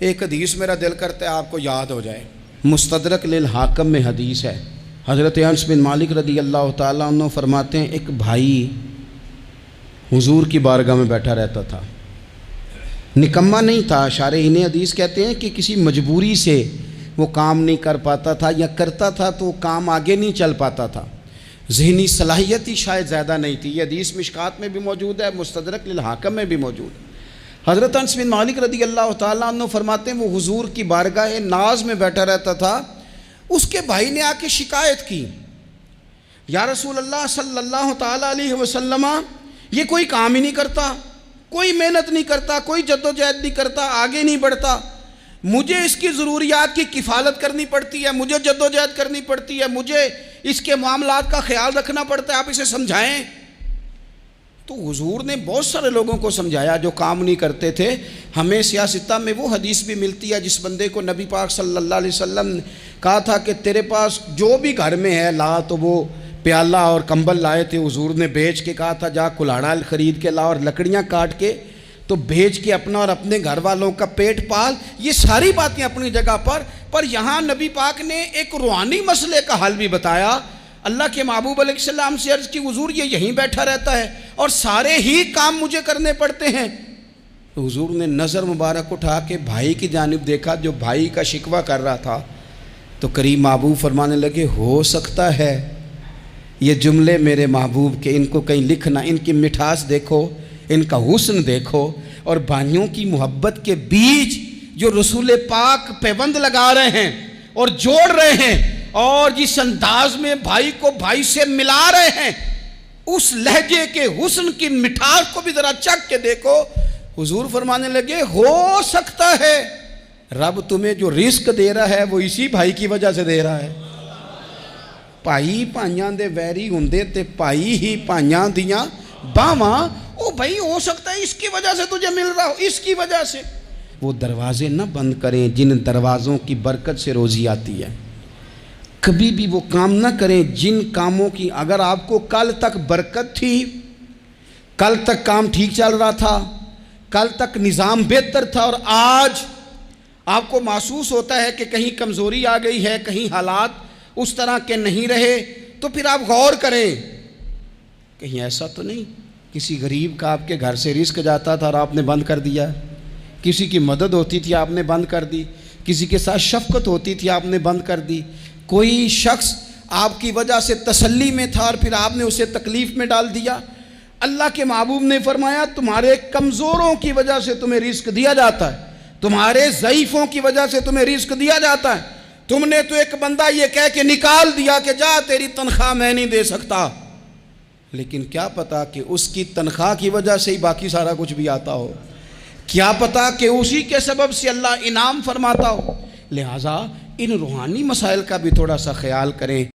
एक हदीस मेरा दिल करता है आपको याद हो जाए। मुस्तदरक लिल हाकम में हदीस है। हज़रत अनस बिन मालिक रदी अल्लाह ताला अन्हु फरमाते हैं, एक भाई हुजूर की बारगाह में बैठा रहता था। निकम्मा नहीं था, शारहीन हदीस कहते हैं कि किसी मजबूरी से वो काम नहीं कर पाता था, या करता था तो वो काम आगे नहीं चल पाता था। ज़हनी सलाहियत ही शायद ज़्यादा नहीं थी। ये हदीस मिशकात में भी मौजूद है, मुस्तदरक लिल हाकम में भी मौजूद है। हज़रत अनस बिन मालिक रदी अल्लाह ताला अन्हु फरमाते हैं, वो हुजूर की बारगाह नाज में बैठा रहता था। उसके भाई ने आके शिकायत की, या रसूल अल्लाह सल्लल्लाहु ताला अलैहि वसल्लम, ये कोई काम ही नहीं करता, कोई मेहनत नहीं करता, कोई जद्दोजहद नहीं करता, आगे नहीं बढ़ता। मुझे इसकी ज़रूरियात की किफ़ालत करनी पड़ती है, मुझे जद्दोजहद करनी पड़ती है, मुझे इसके मामलात का ख्याल रखना पड़ता है, आप इसे समझाएं। तो हुजूर ने बहुत सारे लोगों को समझाया जो काम नहीं करते थे। हमें सियासता में वो हदीस भी मिलती है जिस बंदे को नबी पाक सल्लल्लाहु अलैहि वसल्लम ने कहा था कि तेरे पास जो भी घर में है ला, तो वो प्याला और कंबल लाए थे। हुजूर ने बेच के कहा था जा कुल्हाड़ा ख़रीद के ला और लकड़ियाँ काट के तो बेच के अपना और अपने घर वालों का पेट पाल। ये सारी बातें अपनी जगह पर यहाँ नबी पाक ने एक रूहानी मसले का हल भी बताया। अल्लाह के महबूब अलैहिस्सलाम से अर्ज़ की, हुजूर ये यहीं बैठा रहता है और सारे ही काम मुझे करने पड़ते हैं। तो हुजूर ने नज़र मुबारक उठा के भाई की जानिब देखा जो भाई का शिकवा कर रहा था। तो करीम महबूब फरमाने लगे, हो सकता है ये जुमले मेरे महबूब के, इनको कहीं लिखना, इनकी मिठास देखो, इनका हुस्न देखो, और भाइयों की मोहब्बत के बीच जो रसूल पाक पैबंद लगा रहे हैं और जोड़ रहे हैं, और जिस अंदाज में भाई को भाई से मिला रहे हैं, उस लहजे के हुस्न की मिठास को भी जरा चख के देखो। हुजूर फरमाने लगे, हो सकता है रब तुम्हें जो रिस्क दे रहा है वो इसी भाई की वजह से दे रहा है। भाई भाइयां दे वैरी हुंदे ते भाई ही भाइयां दियां बावां। ओ भाई हो सकता है इसकी वजह से तुझे मिल रहा हो, इसकी वजह से। वो दरवाजे न बंद करें जिन दरवाज़ों की बरकत से रोज़ी आती है। कभी भी वो काम ना करें जिन कामों की अगर आपको कल तक बरकत थी, कल तक काम ठीक चल रहा था, कल तक निज़ाम बेहतर था, और आज आपको महसूस होता है कि कहीं कमज़ोरी आ गई है, कहीं हालात उस तरह के नहीं रहे, तो फिर आप गौर करें कहीं ऐसा तो नहीं किसी गरीब का आपके घर से रिस्क जाता था और आपने बंद कर दिया, किसी की मदद होती थी आपने बंद कर दी, किसी के साथ शफकत होती थी आपने बंद कर दी, कोई शख्स आपकी वजह से तसल्ली में था और फिर आपने उसे तकलीफ़ में डाल दिया। अल्लाह के महबूब ने फरमाया, तुम्हारे कमज़ोरों की वजह से तुम्हें रिस्क दिया जाता है, तुम्हारे ज़ईफ़ों की वजह से तुम्हें रिस्क दिया जाता है। तुमने तो एक बंदा ये कह के निकाल दिया कि जा तेरी तनख्वाह मैं नहीं दे सकता, लेकिन क्या पता कि उसकी तनख्वाह की वजह से ही बाकी सारा कुछ भी आता हो, क्या पता कि उसी के सबब से अल्लाह इनाम फरमाता हो। लिहाजा इन रूहानी मसाइल का भी थोड़ा सा ख्याल करें।